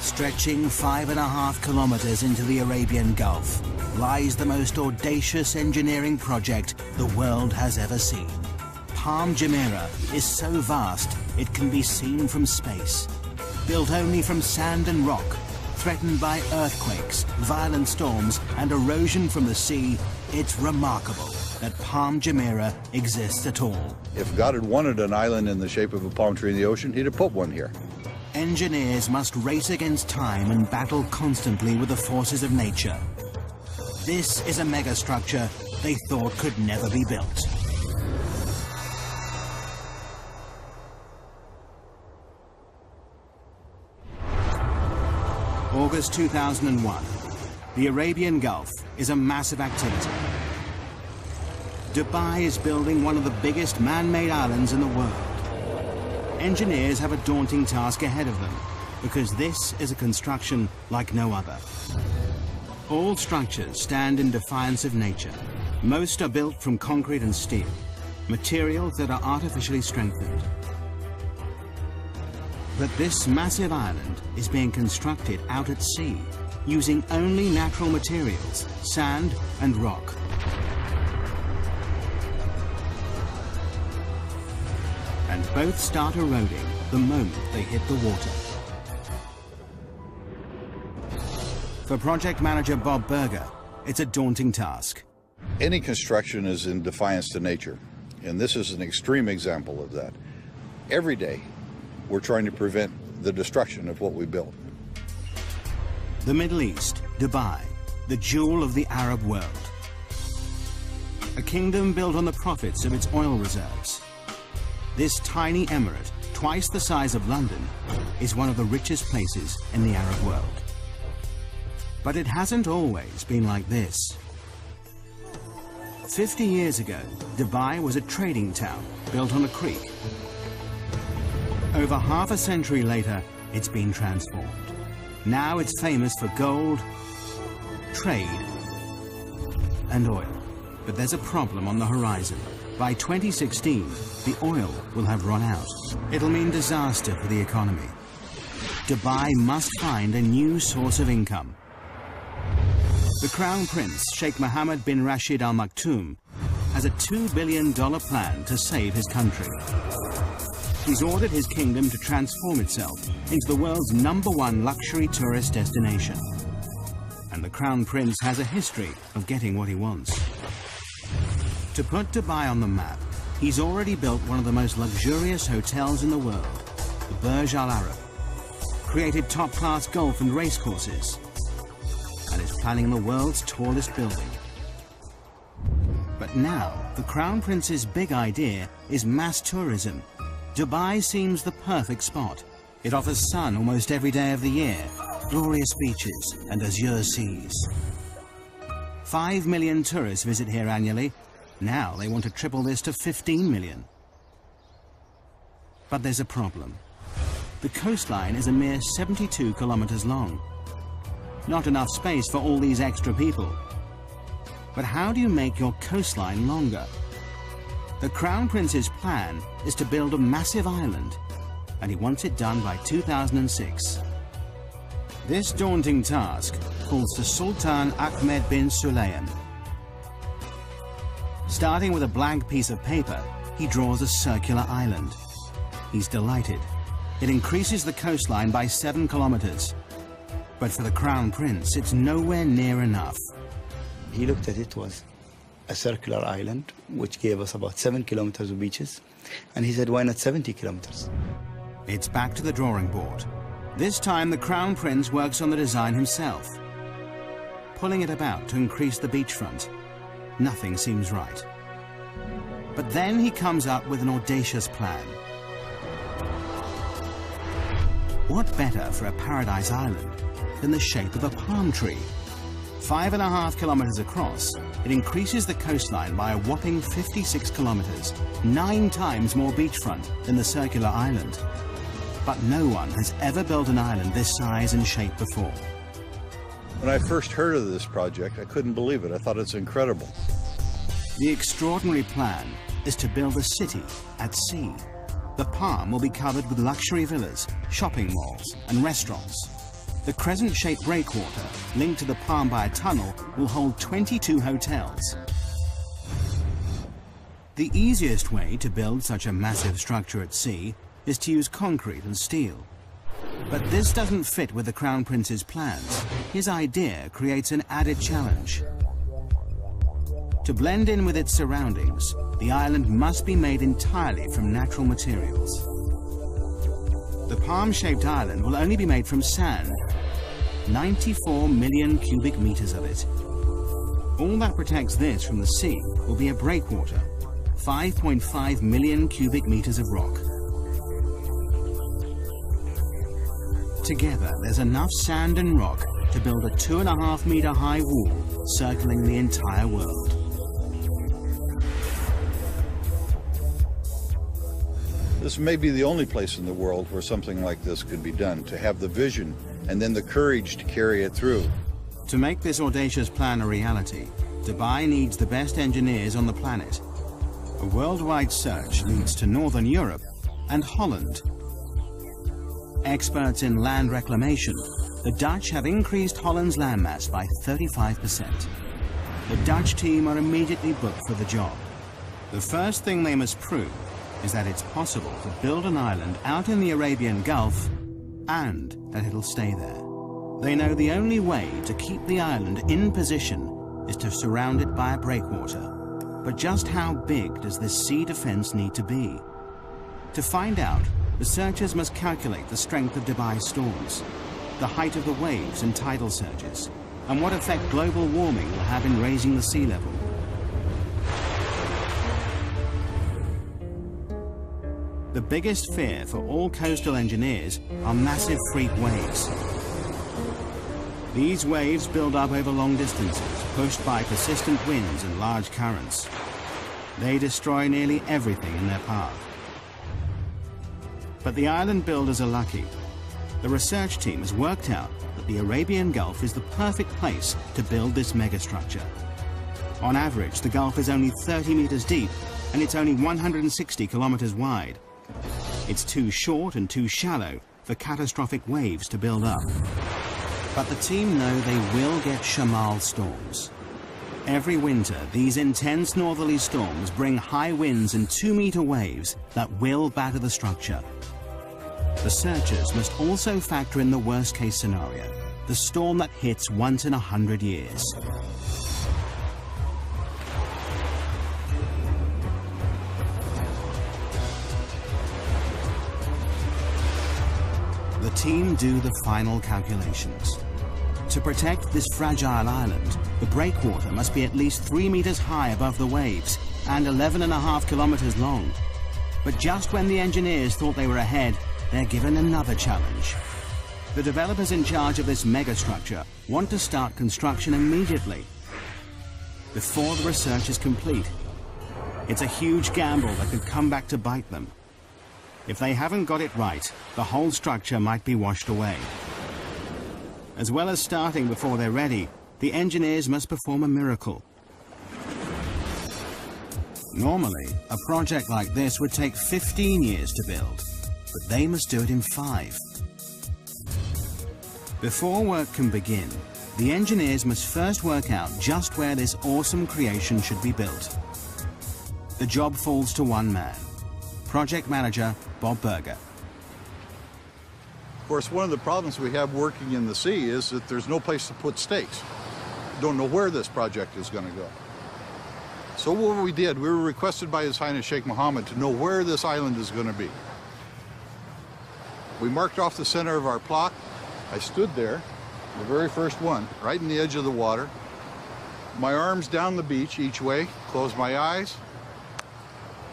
Stretching 5.5 kilometers into the Arabian Gulf lies the most audacious engineering project the world has ever seen. Palm Jumeirah is so vast it can be seen from space. Built only from sand and rock, threatened by earthquakes, violent storms and erosion from the sea, it's remarkable that Palm Jumeirah exists at all. If God had wanted an island in the shape of a palm tree in the ocean, he'd have put one here. Engineers must race against time and battle constantly with the forces of nature. This is a megastructure they thought could never be built. August 2001. The Arabian Gulf is a massive activity. Dubai is building one of the biggest man-made islands in the world. Engineers have a daunting task ahead of them because this is a construction like no other. All structures stand in defiance of nature. Most are built from concrete and steel, materials that are artificially strengthened. But this massive island is being constructed out at sea, using only natural materials, sand and rock. And both start eroding the moment they hit the water. For project manager Bob Berger, it's a daunting task. Any construction is in defiance to nature, and this is an extreme example of that. Every day, we're trying to prevent the destruction of what we built. The Middle East, Dubai, the jewel of the Arab world. A kingdom built on the profits of its oil reserves. This tiny emirate, twice the size of London, is one of the richest places in the Arab world. But it hasn't always been like this. 50 years ago, Dubai was a trading town built on a creek. Over half a century later, it's been transformed. Now it's famous for gold, trade, and oil. But there's a problem on the horizon. By 2016, the oil will have run out. It'll mean disaster for the economy. Dubai must find a new source of income. The Crown Prince, Sheikh Mohammed bin Rashid Al Maktoum, has a $2 billion plan to save his country. He's ordered his kingdom to transform itself into the world's #1 luxury tourist destination. And the Crown Prince has a history of getting what he wants. To put Dubai on the map, he's already built one of the most luxurious hotels in the world, the Burj Al Arab, created top-class golf and race courses, and is planning the world's tallest building. But now, the Crown Prince's big idea is mass tourism. Dubai seems the perfect spot. It offers sun almost every day of the year, glorious beaches and azure seas. 5 million tourists visit here annually. Now they want to triple this to 15 million. But there's a problem. The coastline is a mere 72 kilometers long. Not enough space for all these extra people. But how do you make your coastline longer? The Crown Prince's plan is to build a massive island, and he wants it done by 2006. This daunting task falls to Sultan Ahmed bin Sulayman. Starting with a blank piece of paper, he draws a circular island. He's delighted. It increases the coastline by 7 kilometers. But for the Crown Prince, it's nowhere near enough. He looked at it was a circular island, which gave us about 7 kilometers of beaches. And he said, why not 70 kilometers? It's back to the drawing board. This time, the Crown Prince works on the design himself, pulling it about to increase the beachfront. Nothing seems right. But then he comes up with an audacious plan. What better for a paradise island than the shape of a palm tree? 5.5 kilometers across, it increases the coastline by a whopping 56 kilometers, 9 times more beachfront than the circular island. But no one has ever built an island this size and shape before. When I first heard of this project, I couldn't believe it. I thought it's incredible. The extraordinary plan is to build a city at sea. The palm will be covered with luxury villas, shopping malls and restaurants. The crescent-shaped breakwater, linked to the palm by a tunnel, will hold 22 hotels. The easiest way to build such a massive structure at sea is to use concrete and steel. But this doesn't fit with the Crown Prince's plans. His idea creates an added challenge. To blend in with its surroundings, the island must be made entirely from natural materials. The palm-shaped island will only be made from sand, 94 million cubic meters of it. All that protects this from the sea will be a breakwater, 5.5 million cubic meters of rock. Together, there's enough sand and rock to build a 2.5-meter high wall circling the entire world. This may be the only place in the world where something like this could be done, to have the vision and then the courage to carry it through. To make this audacious plan a reality, Dubai needs the best engineers on the planet. A worldwide search leads to Northern Europe and Holland. Experts in land reclamation, the Dutch have increased Holland's landmass by 35%. The Dutch team are immediately booked for the job. The first thing they must prove is that it's possible to build an island out in the Arabian Gulf and that it'll stay there. They know the only way to keep the island in position is to surround it by a breakwater. But just how big does this sea defense need to be? To find out, researchers must calculate the strength of Dubai's storms, the height of the waves and tidal surges, and what effect global warming will have in raising the sea level. The biggest fear for all coastal engineers are massive freak waves. These waves build up over long distances, pushed by persistent winds and large currents. They destroy nearly everything in their path. But the island builders are lucky. The research team has worked out that the Arabian Gulf is the perfect place to build this megastructure. On average, the Gulf is only 30 meters deep, and it's only 160 kilometers wide. It's too short and too shallow for catastrophic waves to build up. But the team know they will get Shamal storms. Every winter, these intense northerly storms bring high winds and 2-meter waves that will batter the structure. Researchers must also factor in the worst-case scenario, the storm that hits once in 100 years. The team do the final calculations. To protect this fragile island, the breakwater must be at least 3 meters high above the waves and 11.5 kilometers long. But just when the engineers thought they were ahead, they're given another challenge. The developers in charge of this megastructure want to start construction immediately, before the research is complete. It's a huge gamble that could come back to bite them. If they haven't got it right, the whole structure might be washed away. As well as starting before they're ready, the engineers must perform a miracle. Normally, a project like this would take 15 years to build, but they must do it in 5. Before work can begin, the engineers must first work out just where this awesome creation should be built. The job falls to one man, project manager Bob Berger. Of course, one of the problems we have working in the sea is that there's no place to put stakes. Don't know where this project is going to go. So what we did, we were requested by His Highness Sheikh Mohammed to know where this island is going to be. We marked off the center of our plot. I stood there, the very first one, right in the edge of the water. My arms down the beach each way, closed my eyes.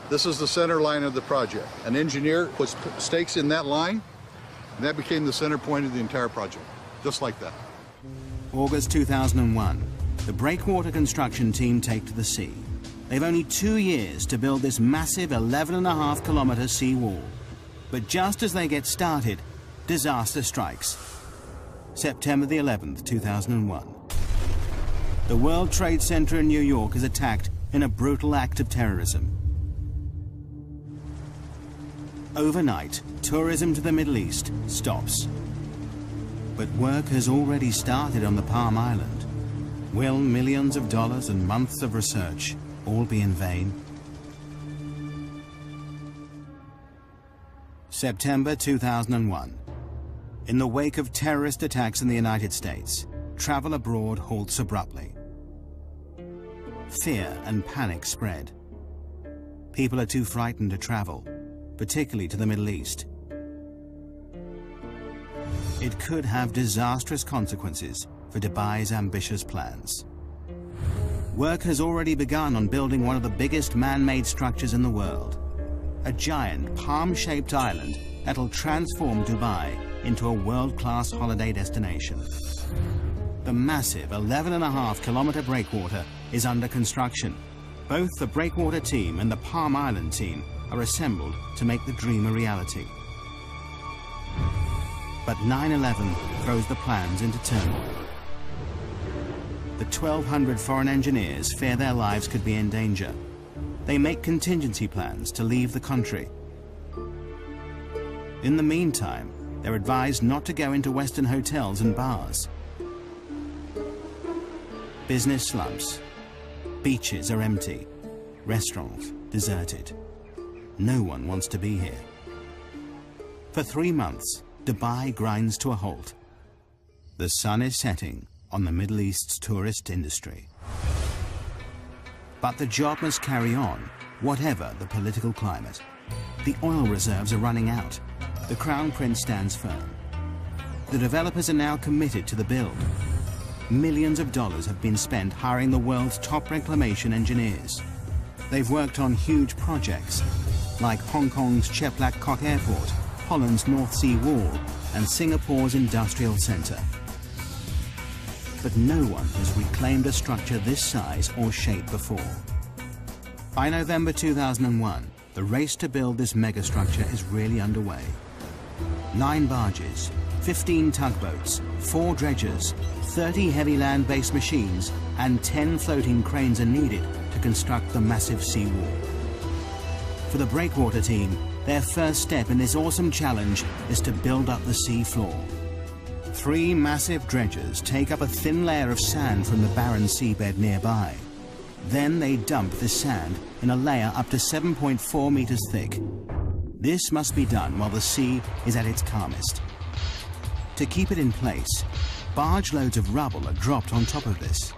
This is the center line of the project. An engineer puts stakes in that line, and that became the center point of the entire project, just like that. August 2001, the breakwater construction team take to the sea. They've only 2 years to build this massive 11.5 kilometer sea wall. But just as they get started, disaster strikes. September the 11th, 2001. The World Trade Center in New York is attacked in a brutal act of terrorism. Overnight, tourism to the Middle East stops. But work has already started on the Palm Island. Will millions of dollars and months of research all be in vain? September 2001. In the wake of terrorist attacks in the United States, travel abroad halts abruptly. Fear and panic spread. People are too frightened to travel, particularly to the Middle East. It could have disastrous consequences for Dubai's ambitious plans. Work has already begun on building one of the biggest man-made structures in the world, a giant palm-shaped island that'll transform Dubai into a world-class holiday destination. The massive 11.5-kilometer breakwater is under construction. Both the breakwater team and the Palm Island team are assembled to make the dream a reality. But 9/11 throws the plans into turmoil. The 1,200 foreign engineers fear their lives could be in danger. They make contingency plans to leave the country. In the meantime, they're advised not to go into Western hotels and bars. Business slumps. Beaches are empty. Restaurants deserted. No one wants to be here. For 3 months, Dubai grinds to a halt. The sun is setting on the Middle East's tourist industry. But the job must carry on, whatever the political climate. The oil reserves are running out. The Crown Prince stands firm. The developers are now committed to the build. Millions of dollars have been spent hiring the world's top reclamation engineers. They've worked on huge projects, like Hong Kong's Cheplak Kok Airport, Holland's North Sea Wall, and Singapore's Industrial Centre. But no one has reclaimed a structure this size or shape before. By November 2001, the race to build this megastructure is really underway. 9 barges, 15 tugboats, 4 dredgers, 30 heavy land-based machines, and 10 floating cranes are needed to construct the massive seawall. For the breakwater team, their first step in this awesome challenge is to build up the sea floor. 3 massive dredgers take up a thin layer of sand from the barren seabed nearby. Then they dump this sand in a layer up to 7.4 meters thick. This must be done while the sea is at its calmest. To keep it in place, barge loads of rubble are dropped on top of this.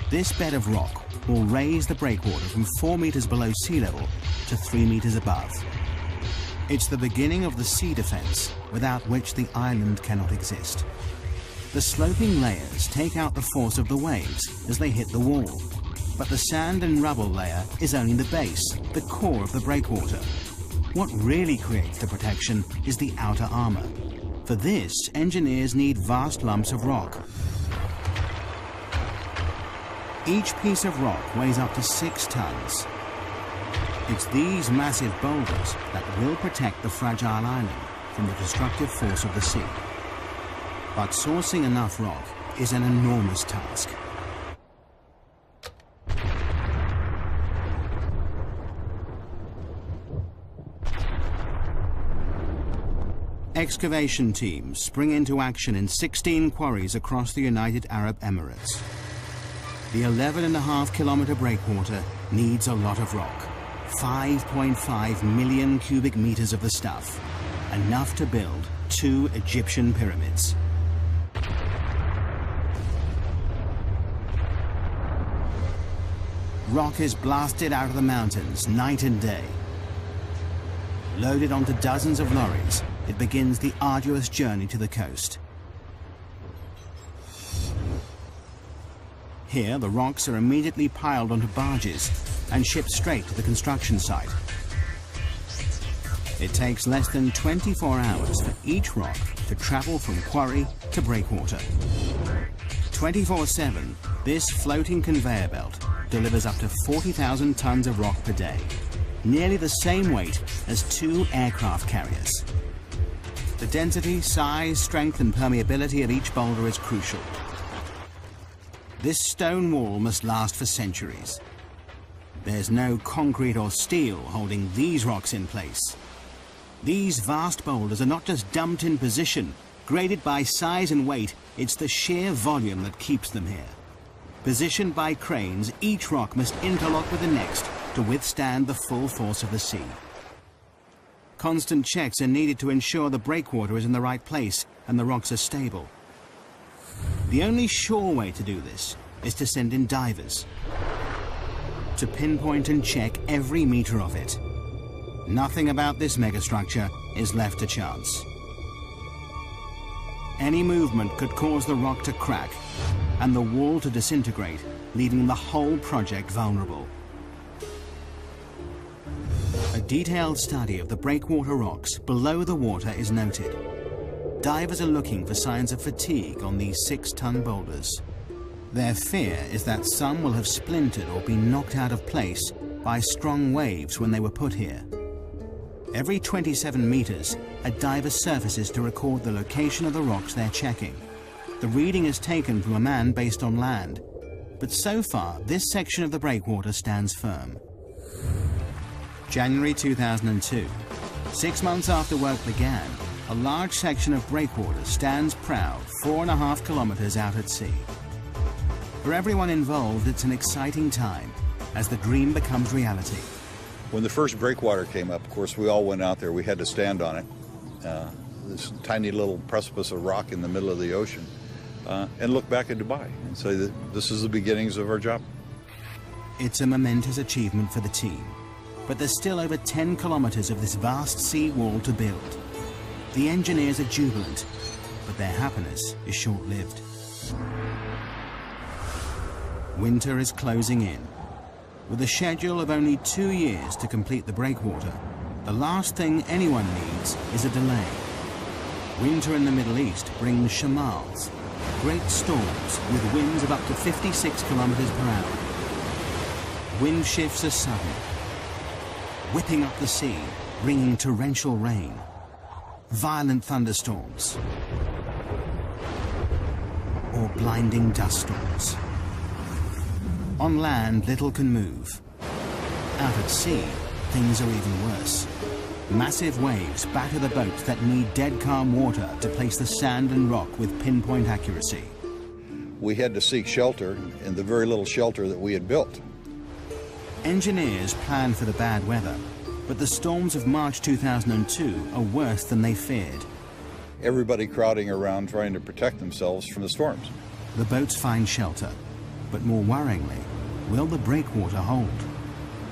This bed of rock will raise the breakwater from 4 meters below sea level to 3 meters above. It's the beginning of the sea defense, without which the island cannot exist. The sloping layers take out the force of the waves as they hit the wall, but the sand and rubble layer is only the base, the core of the breakwater. What really creates the protection is the outer armor. For this, engineers need vast lumps of rock. Each piece of rock weighs up to 6 tons. It's these massive boulders that will protect the fragile island from the destructive force of the sea. But sourcing enough rock is an enormous task. Excavation teams spring into action in 16 quarries across the United Arab Emirates. The 11.5-kilometer breakwater needs a lot of rock. 5.5 million cubic meters of the stuff, enough to build 2 Egyptian pyramids. Rock is blasted out of the mountains night and day. Loaded onto dozens of lorries, it begins the arduous journey to the coast. Here, the rocks are immediately piled onto barges and shipped straight to the construction site. It takes less than 24 hours for each rock to travel from quarry to breakwater. 24/7, this floating conveyor belt delivers up to 40,000 tons of rock per day, nearly the same weight as 2 aircraft carriers. The density, size, strength and permeability of each boulder is crucial. This stone wall must last for centuries. There's no concrete or steel holding these rocks in place. These vast boulders are not just dumped in position, Graded by size and weight, it's the sheer volume that keeps them here. Positioned by cranes, each rock must interlock with the next to withstand the full force of the sea. Constant checks are needed to ensure the breakwater is in the right place and the rocks are stable. The only sure way to do this is to send in divers to pinpoint and check every meter of it. Nothing about this megastructure is left to chance. Any movement could cause the rock to crack and the wall to disintegrate, leaving the whole project vulnerable. A detailed study of the breakwater rocks below the water is noted. Divers are looking for signs of fatigue on these 6-ton boulders. Their fear is that some will have splintered or been knocked out of place by strong waves when they were put here. Every 27 meters, a diver surfaces to record the location of the rocks they're checking. The reading is taken from a man based on land, but so far this section of the breakwater stands firm. January 2002. 6 months after work began, a large section of breakwater stands proud 4.5 kilometers out at sea. For everyone involved, it's an exciting time as the dream becomes reality. When the first breakwater came up, of course, we all went out there. We had to stand on it, this tiny little precipice of rock in the middle of the ocean, and look back at Dubai and say that this is the beginnings of our job. It's a momentous achievement for the team, but there's still over 10 kilometers of this vast sea wall to build. The engineers are jubilant, but their happiness is short-lived. Winter is closing in. With a schedule of only 2 years to complete the breakwater, the last thing anyone needs is a delay. Winter in the Middle East brings shamals, great storms with winds of up to 56 kilometers per hour. Wind shifts are sudden, whipping up the sea, bringing torrential rain, violent thunderstorms, or blinding dust storms. On land, little can move. Out at sea, things are even worse. Massive waves batter the boats that need dead calm water to place the sand and rock with pinpoint accuracy. We had to seek shelter in the very little shelter that we had built. Engineers planned for the bad weather, but the storms of March 2002 are worse than they feared. Everybody crowding around trying to protect themselves from the storms. The boats find shelter, but more worryingly, will the breakwater hold?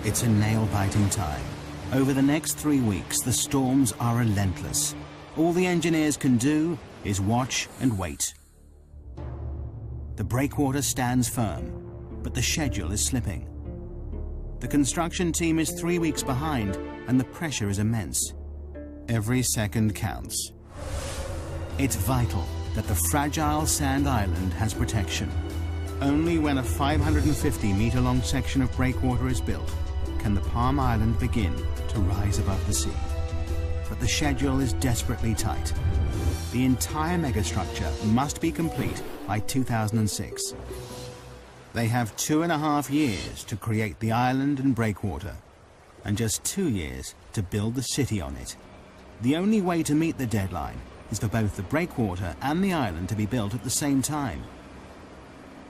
It's a nail-biting time. Over the next 3 weeks, the storms are relentless. All the engineers can do is watch and wait. The breakwater stands firm, but the schedule is slipping. The construction team is 3 weeks behind, and the pressure is immense. Every second counts. It's vital that the fragile sand island has protection. Only when a 550-meter-long section of breakwater is built can the Palm Island begin to rise above the sea. But the schedule is desperately tight. The entire megastructure must be complete by 2006. They have 2.5 years to create the island and breakwater, and just 2 years to build the city on it. The only way to meet the deadline is for both the breakwater and the island to be built at the same time.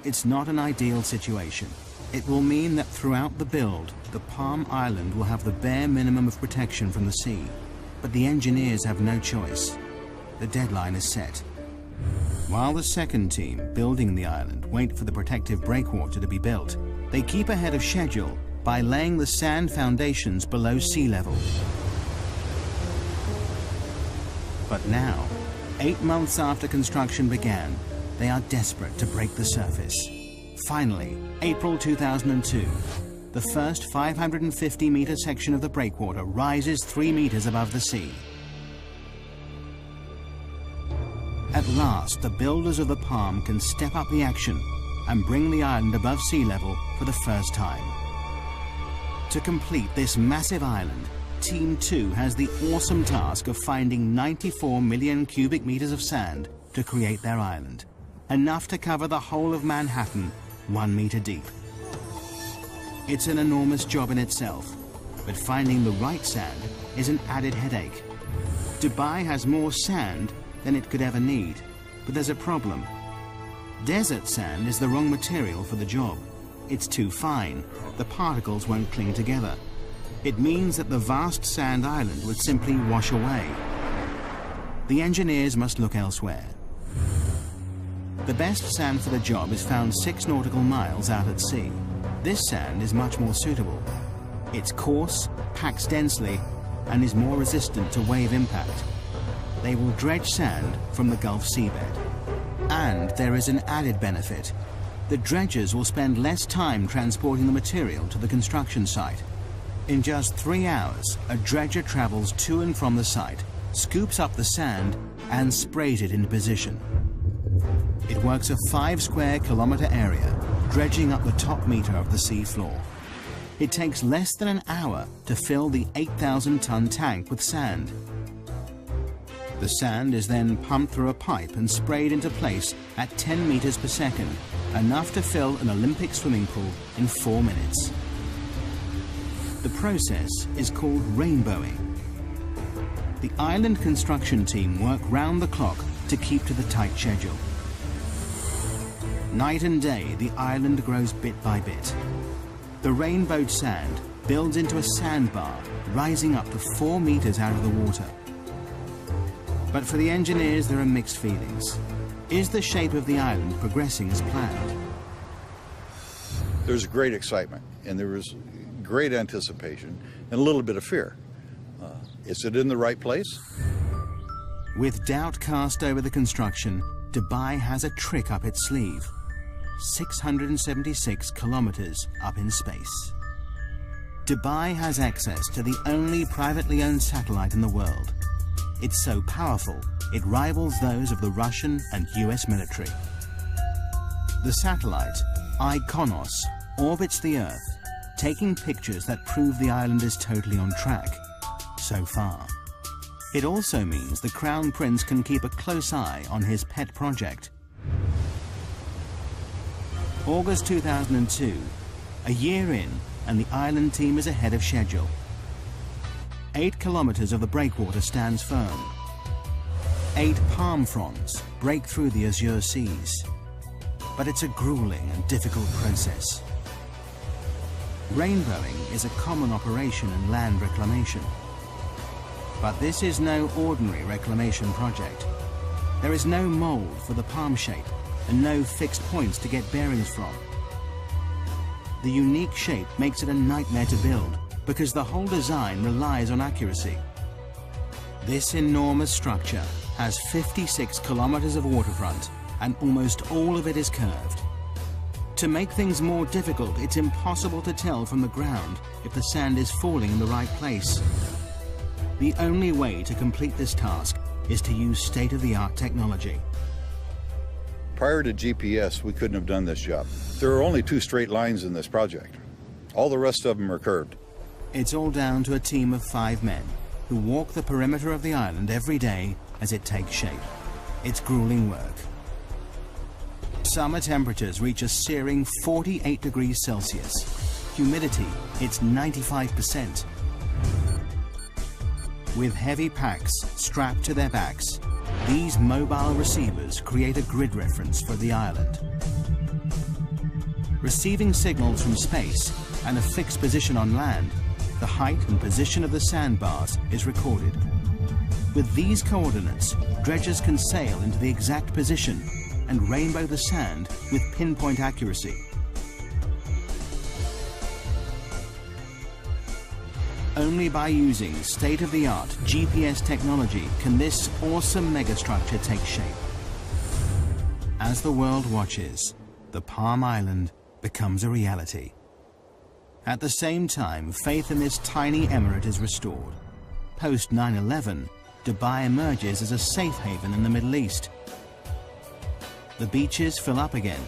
It's not an ideal situation. It will mean that throughout the build, the Palm Island will have the bare minimum of protection from the sea. But the engineers have no choice. The deadline is set. While the second team building the island wait for the protective breakwater to be built, they keep ahead of schedule by laying the sand foundations below sea level. But now, 8 months after construction began, they are desperate to break the surface. Finally, April 2002, the first 550-meter section of the breakwater rises 3 meters above the sea. At last, the builders of the Palm can step up the action and bring the island above sea level for the first time. To complete this massive island, Team 2 has the awesome task of finding 94 million cubic meters of sand to create their island, enough to cover the whole of Manhattan 1 meter deep. It's an enormous job in itself, but finding the right sand is an added headache. Dubai has more sand than it could ever need. But there's a problem. Desert sand is the wrong material for the job. It's too fine. The particles won't cling together. It means that the vast sand island would simply wash away. The engineers must look elsewhere. The best sand for the job is found 6 nautical miles out at sea. This sand is much more suitable. It's coarse, packs densely, and is more resistant to wave impact. They will dredge sand from the Gulf seabed. And there is an added benefit. The dredgers will spend less time transporting the material to the construction site. In just 3 hours, a dredger travels to and from the site, scoops up the sand, and sprays it into position. It works a 5 square kilometer area, dredging up the top meter of the sea floor. It takes less than an hour to fill the 8,000-ton tank with sand. The sand is then pumped through a pipe and sprayed into place at 10 meters per second, enough to fill an Olympic swimming pool in 4 minutes. The process is called rainbowing. The island construction team work round the clock to keep to the tight schedule. Night and day, the island grows bit by bit. The rainbowed sand builds into a sandbar, rising up to 4 meters out of the water. But for the engineers, there are mixed feelings. Is the shape of the island progressing as planned? There's great excitement, and there was great anticipation and a little bit of fear. Is it in the right place? With doubt cast over the construction, Dubai has a trick up its sleeve. 676 kilometers up in space. Dubai has access to the only privately owned satellite in the world. It's so powerful, it rivals those of the Russian and US military. The satellite, IKONOS, orbits the Earth, taking pictures that prove the island is totally on track, so far. It also means the Crown Prince can keep a close eye on his pet project. August 2002, a year in, and the island team is ahead of schedule. 8 kilometers of the breakwater stands firm. 8 palm fronds break through the azure seas. But it's a grueling and difficult process. Rainbowing is a common operation in land reclamation. But this is no ordinary reclamation project. There is no mold for the palm shape and no fixed points to get bearings from. The unique shape makes it a nightmare to build because the whole design relies on accuracy. This enormous structure has 56 kilometers of waterfront and almost all of it is curved. To make things more difficult, it's impossible to tell from the ground if the sand is falling in the right place. The only way to complete this task is to use state-of-the-art technology. Prior to GPS, we couldn't have done this job. There are only 2 straight lines in this project. All the rest of them are curved. It's all down to a team of 5 men who walk the perimeter of the island every day as it takes shape. It's grueling work. Summer temperatures reach a searing 48 degrees Celsius. Humidity, it's 95%. With heavy packs strapped to their backs, these mobile receivers create a grid reference for the island. Receiving signals from space and a fixed position on land, the height and position of the sandbars is recorded. With these coordinates, dredgers can sail into the exact position and rainbow the sand with pinpoint accuracy. Only by using state-of-the-art GPS technology can this awesome megastructure take shape. As the world watches, the Palm Island becomes a reality. At the same time, faith in this tiny emirate is restored. Post 9/11, Dubai emerges as a safe haven in the Middle East. The beaches fill up again.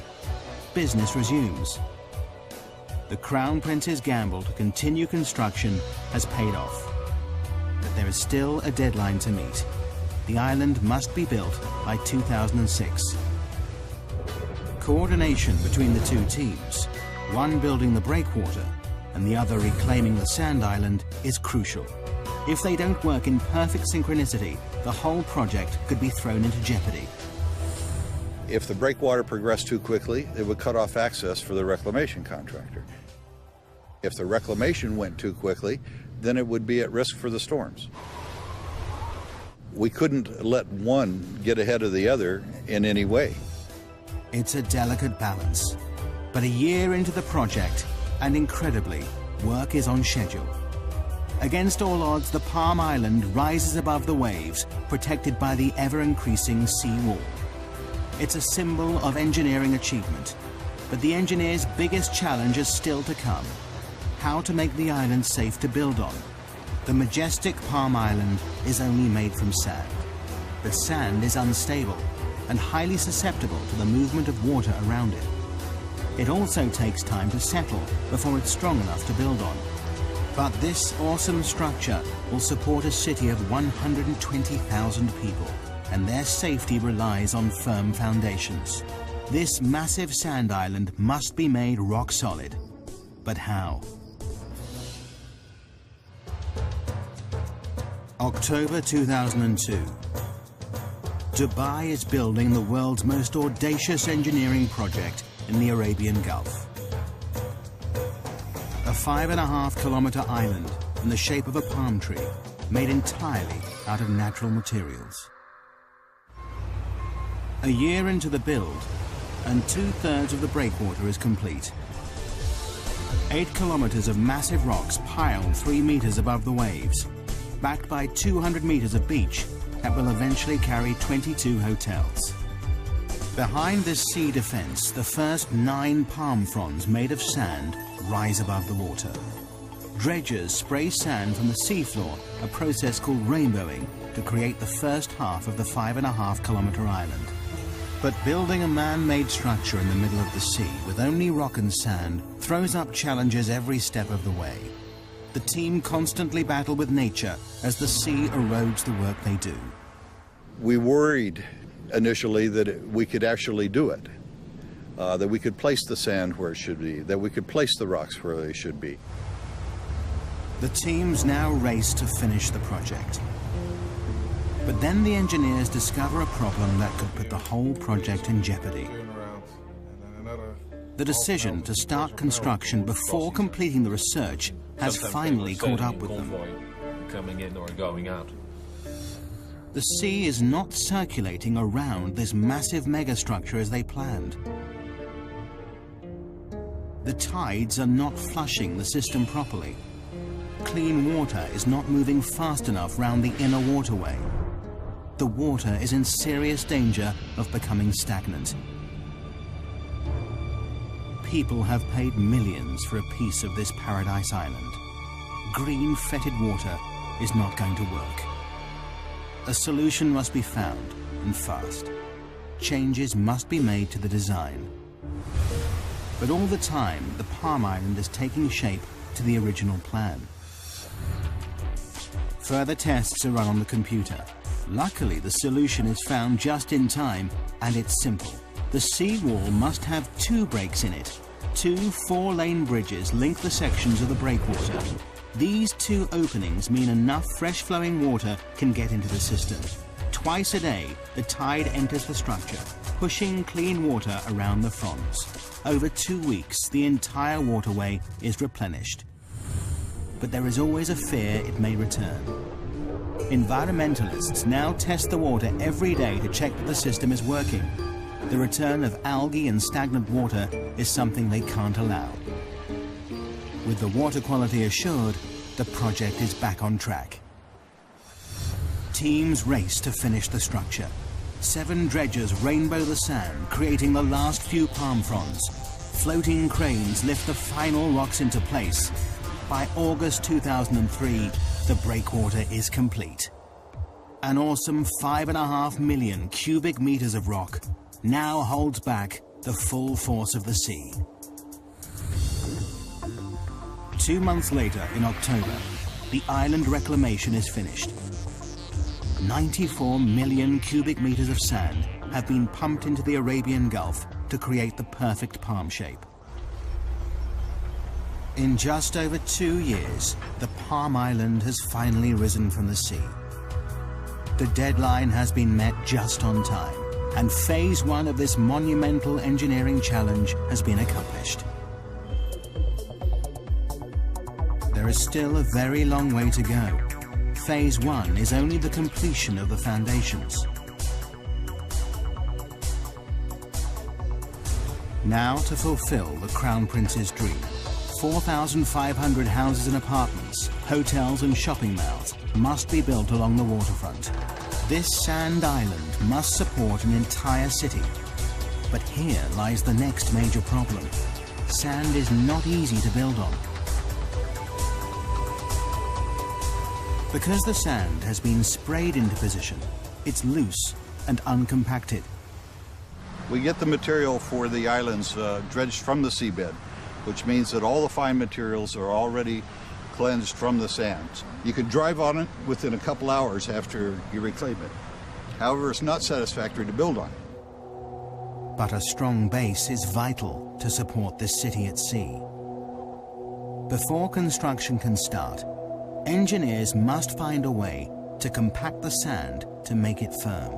Business resumes. The Crown Prince's gamble to continue construction has paid off. But there is still a deadline to meet. The island must be built by 2006. Coordination between the 2 teams, one building the breakwater and the other reclaiming the sand island, is crucial. If they don't work in perfect synchronicity, the whole project could be thrown into jeopardy. If the breakwater progressed too quickly, it would cut off access for the reclamation contractor. If the reclamation went too quickly, then it would be at risk for the storms. We couldn't let one get ahead of the other in any way. It's a delicate balance. But a year into the project, and incredibly, work is on schedule. Against all odds, the Palm Island rises above the waves, protected by the ever-increasing sea wall. It's a symbol of engineering achievement. But the engineers' biggest challenge is still to come: how to make the island safe to build on. The majestic Palm Island is only made from sand. But sand is unstable and highly susceptible to the movement of water around it. It also takes time to settle before it's strong enough to build on. But this awesome structure will support a city of 120,000 people, and their safety relies on firm foundations. This massive sand island must be made rock solid. But how? October 2002. Dubai is building the world's most audacious engineering project in the Arabian Gulf. A 5.5-kilometer island in the shape of a palm tree, made entirely out of natural materials. A year into the build, and 2/3 of the breakwater is complete. 8 kilometers of massive rocks piled 3 meters above the waves, backed by 200 meters of beach that will eventually carry 22 hotels. Behind this sea defense, the first 9 palm fronds made of sand rise above the water. Dredgers spray sand from the seafloor, a process called rainbowing, to create the first half of the 5.5-kilometer island. But building a man-made structure in the middle of the sea with only rock and sand throws up challenges every step of the way. The team constantly battle with nature as the sea erodes the work they do. We worried initially that we could actually do it, that we could place the sand where it should be, that we could place the rocks where they should be. The teams now race to finish the project. But then the engineers discover a problem that could put the whole project in jeopardy. The decision to start construction before completing the research has finally caught up with them. Coming in or going out. The sea is not circulating around this massive megastructure as they planned. The tides are not flushing the system properly. Clean water is not moving fast enough round the inner waterway. The water is in serious danger of becoming stagnant. People have paid millions for a piece of this paradise island. Green, fetid water is not going to work. A solution must be found, and fast. Changes must be made to the design. But all the time, the Palm Island is taking shape to the original plan. Further tests are run on the computer. Luckily, the solution is found just in time, and it's simple. The seawall must have 2 breaks in it. 2 4-lane bridges link the sections of the breakwater. These 2 openings mean enough fresh-flowing water can get into the system. Twice a day, the tide enters the structure, pushing clean water around the fronds. Over 2 weeks, the entire waterway is replenished. But there is always a fear it may return. Environmentalists now test the water every day to check that the system is working. The return of algae and stagnant water is something they can't allow. With the water quality assured, the project is back on track. Teams race to finish the structure. 7 dredgers rainbow the sand, creating the last few palm fronds. Floating cranes lift the final rocks into place. By August 2003, the breakwater is complete. An awesome 5.5 million cubic meters of rock now holds back the full force of the sea. 2 months later, in October, the island reclamation is finished. 94 million cubic meters of sand have been pumped into the Arabian Gulf to create the perfect palm shape. In just over 2 years, the Palm Island has finally risen from the sea. The deadline has been met just on time, and phase 1 of this monumental engineering challenge has been accomplished. There is still a very long way to go. Phase 1 is only the completion of the foundations. Now to fulfill the Crown Prince's dream. 4,500 houses and apartments, hotels and shopping malls must be built along the waterfront. This sand island must support an entire city. But here lies the next major problem. Sand is not easy to build on. Because the sand has been sprayed into position, it's loose and uncompacted. We get the material for the islands dredged from the seabed, which means that all the fine materials are already cleansed from the sands. You can drive on it within a couple hours after you reclaim it. However, it's not satisfactory to build on. But a strong base is vital to support this city at sea. Before construction can start, engineers must find a way to compact the sand to make it firm.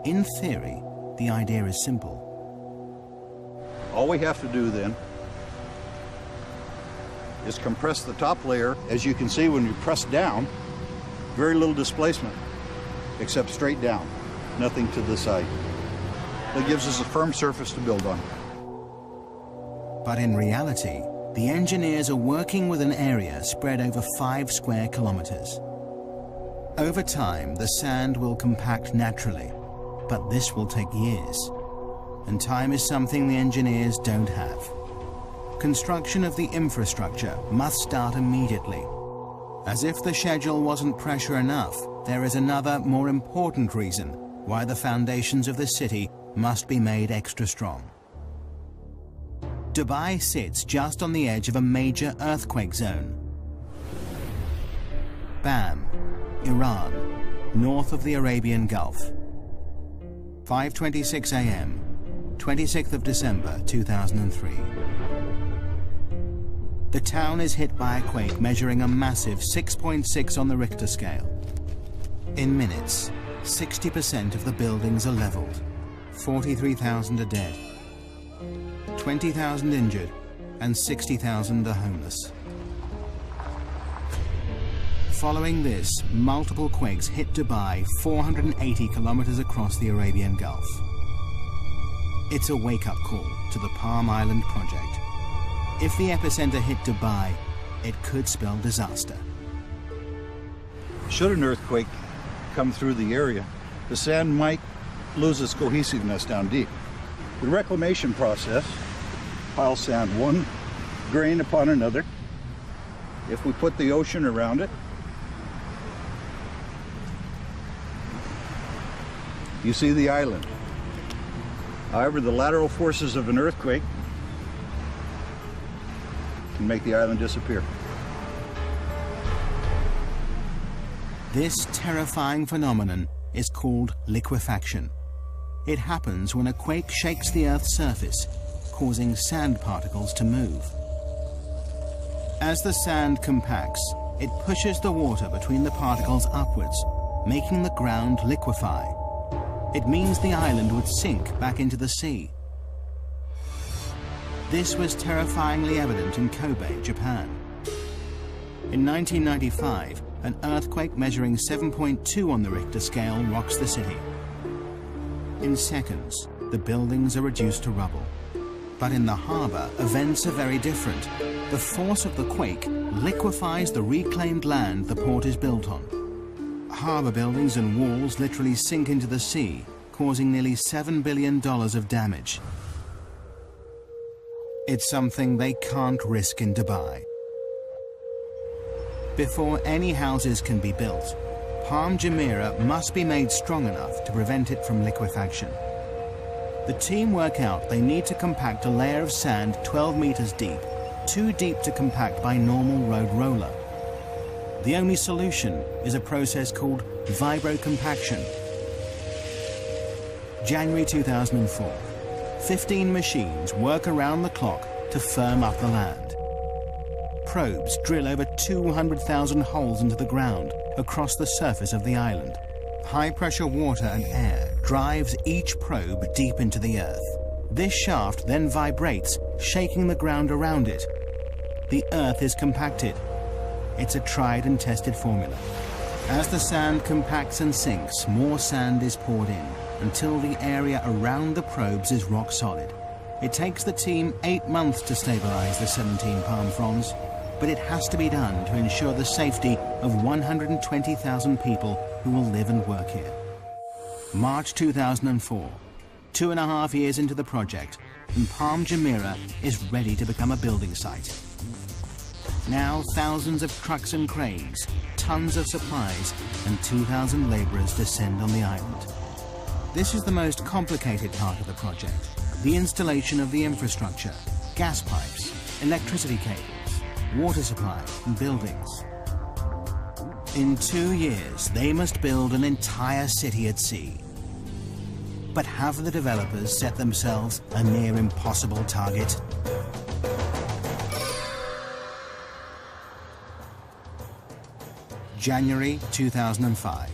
In theory, the idea is simple. All we have to do then is compress the top layer. As you can see, when you press down, very little displacement, except straight down, nothing to the side. That gives us a firm surface to build on. But in reality, the engineers are working with an area spread over 5 square kilometers. Over time, the sand will compact naturally, but this will take years. And time is something the engineers don't have. Construction of the infrastructure must start immediately. As if the schedule wasn't pressure enough, there is another, more important reason why the foundations of the city must be made extra strong. Dubai sits just on the edge of a major earthquake zone. Bam, Iran, north of the Arabian Gulf. 5:26 a.m., 26th of December 2003. The town is hit by a quake measuring a massive 6.6 on the Richter scale. In minutes, 60% of the buildings are leveled. 43,000 are dead, 20,000 injured, and 60,000 are homeless. Following this, multiple quakes hit Dubai 480 kilometers across the Arabian Gulf. It's a wake-up call to the Palm Island project. If the epicenter hit Dubai, it could spell disaster. Should an earthquake come through the area, the sand might lose its cohesiveness down deep. The reclamation process piles sand one grain upon another. If we put the ocean around it, you see the island. However, the lateral forces of an earthquake can make the island disappear. This terrifying phenomenon is called liquefaction. It happens when a quake shakes the Earth's surface, causing sand particles to move. As the sand compacts, it pushes the water between the particles upwards, making the ground liquefy. It means the island would sink back into the sea. This was terrifyingly evident in Kobe, Japan. In 1995, an earthquake measuring 7.2 on the Richter scale rocks the city. In seconds, the buildings are reduced to rubble. But in the harbor, events are very different. The force of the quake liquefies the reclaimed land the port is built on. Harbor buildings and walls literally sink into the sea, causing nearly $7 billion of damage. It's something they can't risk in Dubai. Before any houses can be built, Palm Jumeirah must be made strong enough to prevent it from liquefaction. The team work out they need to compact a layer of sand 12 meters deep, too deep to compact by normal road roller. The only solution is a process called vibrocompaction. January 2004. 15 machines work around the clock to firm up the land. Probes drill over 200,000 holes into the ground across the surface of the island. High-pressure water and air drives each probe deep into the earth. This shaft then vibrates, shaking the ground around it. The earth is compacted. It's a tried and tested formula. As the sand compacts and sinks, more sand is poured in until the area around the probes is rock solid. It takes the team 8 months to stabilize the 17 palm fronds, but it has to be done to ensure the safety of 120,000 people who will live and work here. March 2004, 2.5 years into the project, and Palm Jumeirah is ready to become a building site. Now thousands of trucks and cranes, tons of supplies, and 2,000 laborers descend on the island. This is the most complicated part of the project, the installation of the infrastructure, gas pipes, electricity cables, water supply, and buildings. In 2 years, they must build an entire city at sea. But have the developers set themselves a near impossible target? January 2005.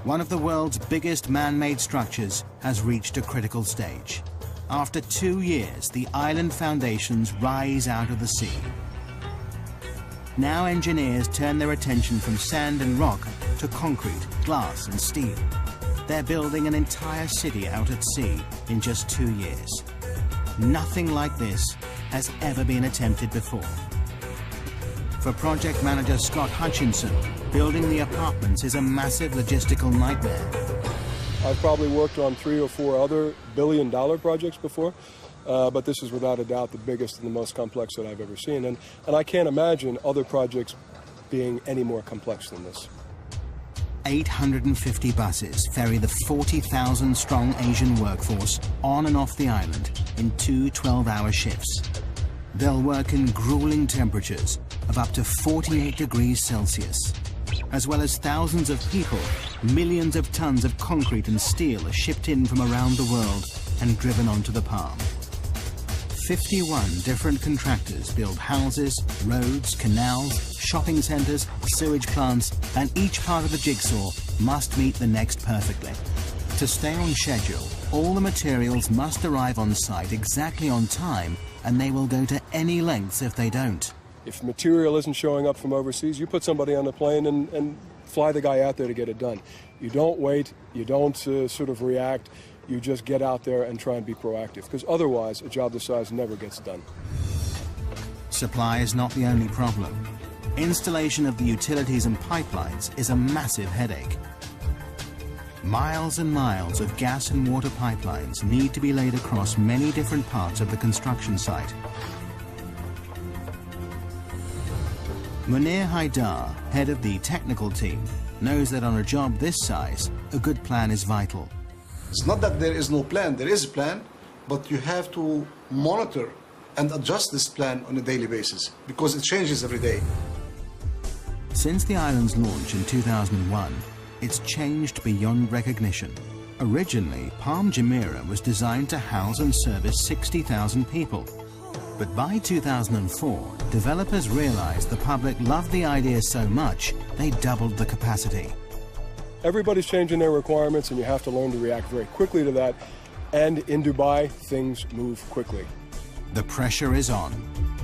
One of the world's biggest man-made structures has reached a critical stage. After 2 years, the island foundations rise out of the sea. Now engineers turn their attention from sand and rock to concrete, glass and steel. They're building an entire city out at sea in just 2 years. Nothing like this has ever been attempted before. For project manager Scott Hutchinson, building the apartments is a massive logistical nightmare. I've probably worked on 3 or 4 other billion-dollar projects before, but this is without a doubt the biggest and the most complex that I've ever seen. And I can't imagine other projects being any more complex than this. 850 buses ferry the 40,000-strong Asian workforce on and off the island in 2 12-hour shifts. They'll work in grueling temperatures of up to 48 degrees Celsius. As well as thousands of people, millions of tons of concrete and steel are shipped in from around the world and driven onto the Palm. 51 different contractors build houses, roads, canals, shopping centres, sewage plants, and each part of the jigsaw must meet the next perfectly. To stay on schedule, all the materials must arrive on site exactly on time, and they will go to any lengths if they don't. If material isn't showing up from overseas, you put somebody on the plane and fly the guy out there to get it done. You don't wait, you don't sort of react, you just get out there and try and be proactive, because otherwise a job this size never gets done. Supply is not the only problem. Installation of the utilities and pipelines is a massive headache. Miles and miles of gas and water pipelines need to be laid across many different parts of the construction site. Munir Haidar, head of the technical team, knows that on a job this size, a good plan is vital. It's not that there is no plan, there is a plan, but you have to monitor and adjust this plan on a daily basis because it changes every day. Since the island's launch in 2001, it's changed beyond recognition. Originally, Palm Jumeirah was designed to house and service 60,000 people. But by 2004, developers realized the public loved the idea so much, they doubled the capacity. Everybody's changing their requirements, and you have to learn to react very quickly to that. And in Dubai, things move quickly. The pressure is on.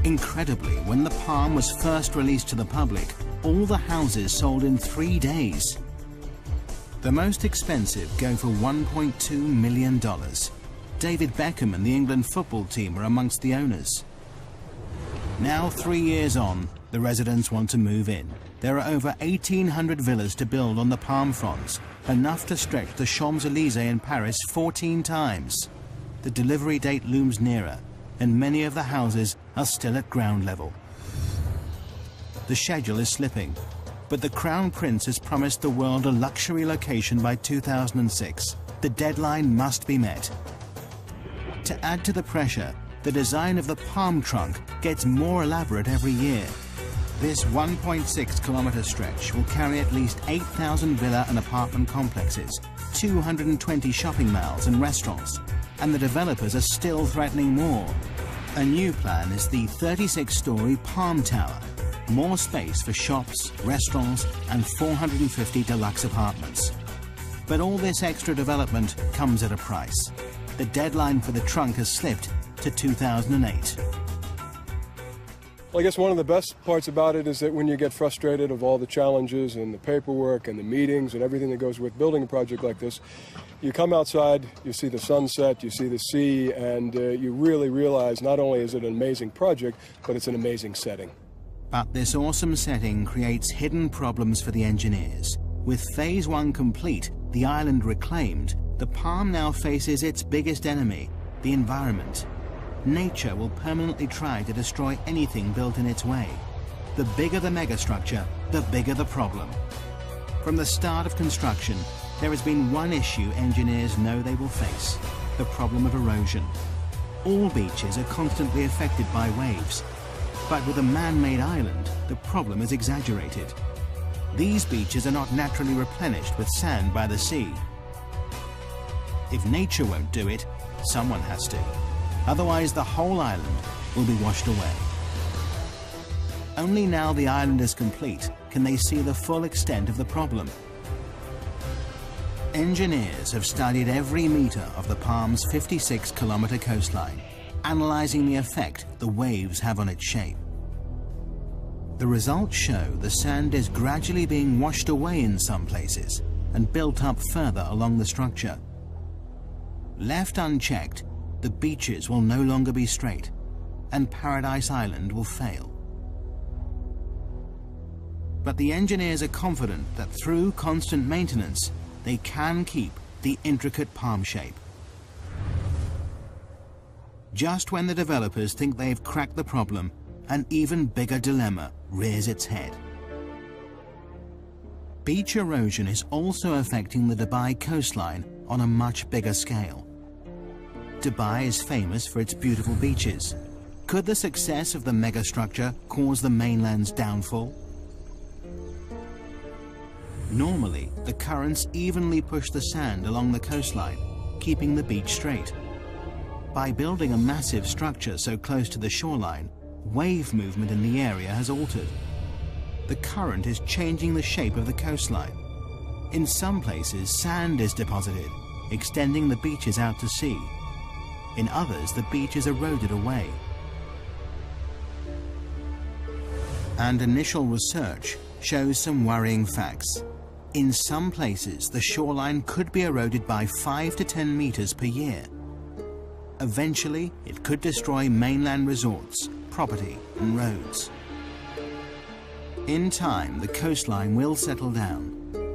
Incredibly, when the Palm was first released to the public, all the houses sold in 3 days. The most expensive go for $1.2 million. David Beckham and the England football team are amongst the owners. Now, 3 years on, the residents want to move in. There are over 1,800 villas to build on the Palm fronds, enough to stretch the Champs-Élysées in Paris 14 times. The delivery date looms nearer, and many of the houses are still at ground level. The schedule is slipping, but the Crown Prince has promised the world a luxury location by 2006. The deadline must be met. To add to the pressure, the design of the palm trunk gets more elaborate every year. This 1.6-kilometer stretch will carry at least 8,000 villa and apartment complexes, 220 shopping malls and restaurants, and the developers are still threatening more. A new plan is the 36-story Palm Tower. more space for shops, restaurants, and 450 deluxe apartments. But all this extra development comes at a price. The deadline for the trunk has slipped to 2008. Well, I guess one of the best parts about it is that when you get frustrated of all the challenges and the paperwork and the meetings and everything that goes with building a project like this, you come outside, you see the sunset, you see the sea, and you really realize not only is it an amazing project, but it's an amazing setting. But this awesome setting creates hidden problems for the engineers. With Phase 1 complete, the island reclaimed, the Palm now faces its biggest enemy, the environment. Nature will permanently try to destroy anything built in its way. The bigger the megastructure, the bigger the problem. From the start of construction, there has been one issue engineers know they will face: the problem of erosion. All beaches are constantly affected by waves, but with a man-made island, the problem is exaggerated. These beaches are not naturally replenished with sand by the sea. If nature won't do it, someone has to. Otherwise, the whole island will be washed away. Only now the island is complete can they see the full extent of the problem. Engineers have studied every meter of the Palm's 56-kilometer coastline, analyzing the effect the waves have on its shape. The results show the sand is gradually being washed away in some places and built up further along the structure. Left unchecked, the beaches will no longer be straight, and Paradise Island will fail. But the engineers are confident that through constant maintenance, they can keep the intricate palm shape. Just when the developers think they've cracked the problem, an even bigger dilemma rears its head. Beach erosion is also affecting the Dubai coastline on a much bigger scale. Dubai is famous for its beautiful beaches. Could the success of the megastructure cause the mainland's downfall? Normally, the currents evenly push the sand along the coastline, keeping the beach straight. By building a massive structure so close to the shoreline, wave movement in the area has altered. The current is changing the shape of the coastline. In some places, sand is deposited, extending the beaches out to sea. In others, the beach is eroded away. And initial research shows some worrying facts. In some places, the shoreline could be eroded by 5 to 10 meters per year. Eventually, it could destroy mainland resorts, property, and roads. In time, the coastline will settle down.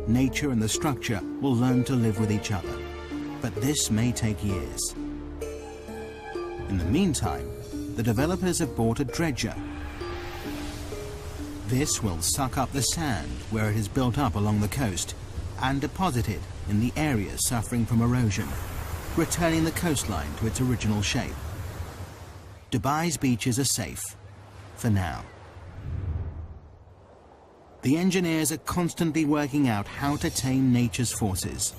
Nature and the structure will learn to live with each other. But this may take years. In the meantime, the developers have bought a dredger. This will suck up the sand where it is built up along the coast and deposit it in the areas suffering from erosion, returning the coastline to its original shape. Dubai's beaches are safe, for now. The engineers are constantly working out how to tame nature's forces.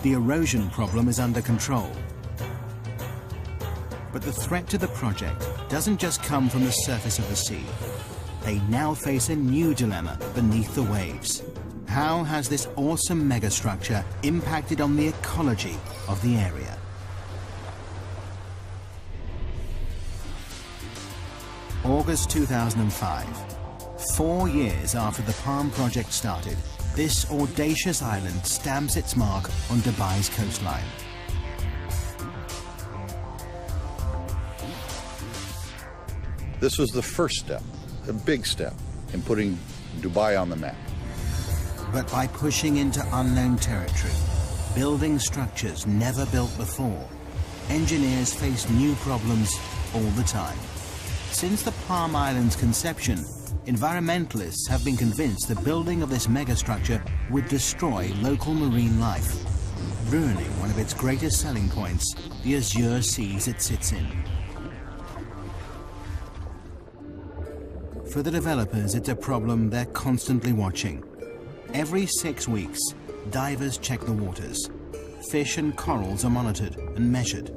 The erosion problem is under control. But the threat to the project doesn't just come from the surface of the sea. They now face a new dilemma beneath the waves. How has this awesome megastructure impacted on the ecology of the area? August 2005. 4 years after the Palm project started, this audacious island stamps its mark on Dubai's coastline. This was the first step, a big step, in putting Dubai on the map. But by pushing into unknown territory, building structures never built before, engineers face new problems all the time. Since the Palm Island's conception, environmentalists have been convinced the building of this megastructure would destroy local marine life, ruining one of its greatest selling points, the azure seas it sits in. For the developers, it's a problem they're constantly watching. Every 6 weeks, divers check the waters. Fish and corals are monitored and measured.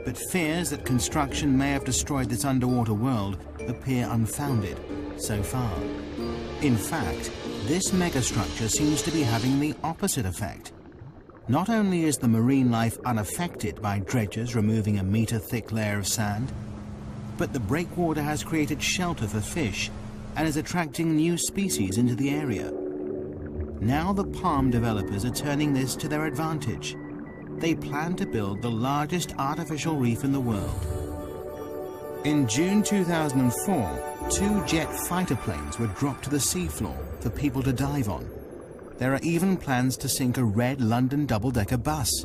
But fears that construction may have destroyed this underwater world appear unfounded so far. In fact, this megastructure seems to be having the opposite effect. Not only is the marine life unaffected by dredgers removing a meter-thick layer of sand, but the breakwater has created shelter for fish and is attracting new species into the area. Now the palm developers are turning this to their advantage. They plan to build the largest artificial reef in the world. In June 2004, 2 jet fighter planes were dropped to the seafloor for people to dive on. There are even plans to sink a red London double-decker bus.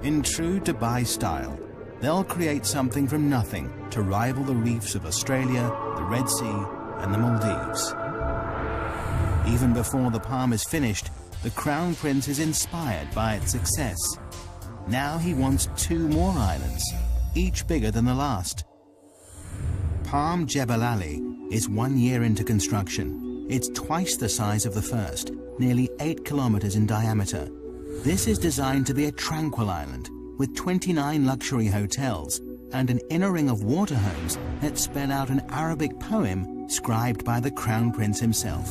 In true Dubai style, they'll create something from nothing to rival the reefs of Australia, the Red Sea, and the Maldives. Even before the palm is finished, the Crown Prince is inspired by its success. Now he wants 2 more islands, each bigger than the last. Palm Jebel Ali is 1 year into construction. It's twice the size of the first, nearly 8 kilometers in diameter. This is designed to be a tranquil island with 29 luxury hotels and an inner ring of water homes that spell out an Arabic poem scribed by the Crown Prince himself.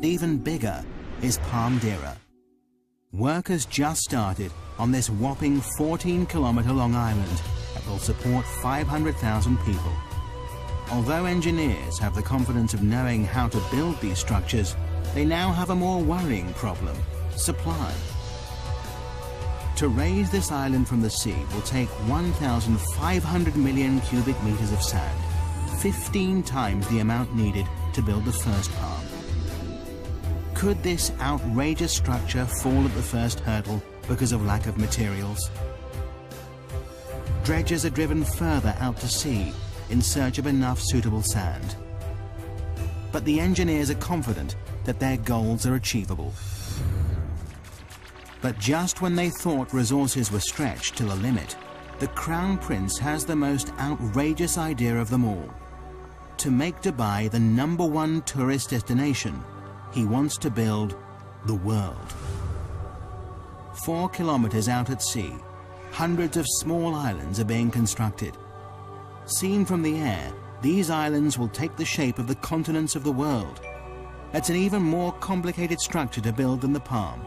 Even bigger is Palm Dira. Work has just started on this whopping 14-kilometer long island that will support 500,000 people. Although engineers have the confidence of knowing how to build these structures, they now have a more worrying problem: supply. To raise this island from the sea will take 1,500 million cubic meters of sand, 15 times the amount needed to build the first palm. Could this outrageous structure fall at the first hurdle because of lack of materials? Dredgers are driven further out to sea in search of enough suitable sand. But the engineers are confident that their goals are achievable. But just when they thought resources were stretched to the limit, the Crown Prince has the most outrageous idea of them all. To make Dubai the #1 tourist destination, he wants to build the world. 4 kilometers out at sea, hundreds of small islands are being constructed. Seen from the air, these islands will take the shape of the continents of the world. It's an even more complicated structure to build than the palm.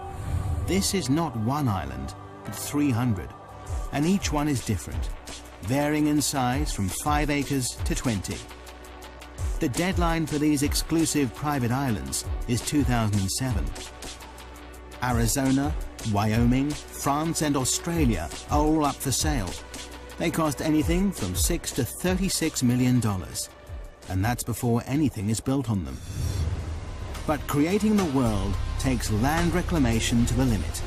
This is not 1 island, but 300, and each one is different, varying in size from 5 acres to 20. The deadline for these exclusive private islands is 2007. Arizona, Wyoming, France and Australia are all up for sale. They cost anything from $6 to $36 million, and that's before anything is built on them. But creating the world takes land reclamation to the limit.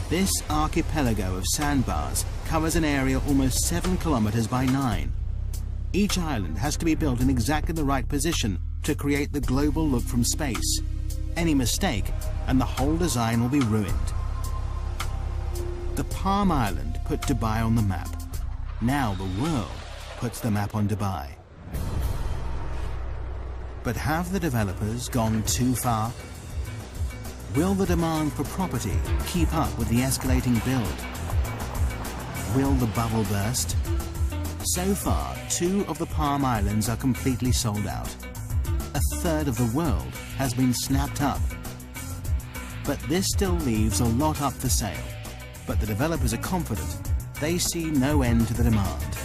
This archipelago of sandbars covers an area almost 7 kilometers by 9. Each island has to be built in exactly the right position to create the global look from space. Any mistake, and the whole design will be ruined. The Palm Island put Dubai on the map. Now the world puts the map on Dubai. But have the developers gone too far? Will the demand for property keep up with the escalating build? Will the bubble burst? So far, 2 of the Palm Islands are completely sold out. A third of the world has been snapped up. But this still leaves a lot up for sale. But the developers are confident they see no end to the demand.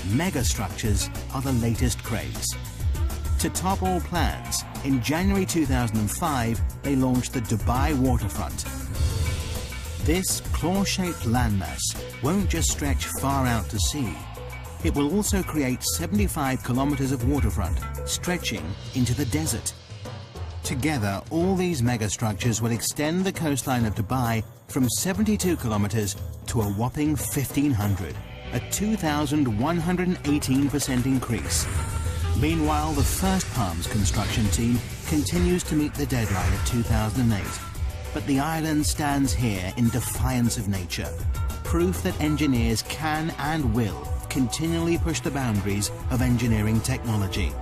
Megastructures are the latest craze. To top all plans, in January 2005, they launched the Dubai waterfront. This claw-shaped landmass won't just stretch far out to sea. It will also create 75 kilometers of waterfront, stretching into the desert. Together, all these megastructures will extend the coastline of Dubai from 72 kilometers to a whopping 1,500, a 2,118% increase. Meanwhile, the first Palm's construction team continues to meet the deadline of 2008. But the island stands here in defiance of nature, proof that engineers can and will continually push the boundaries of engineering technology.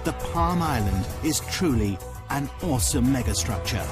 The Palm Island is truly an awesome megastructure.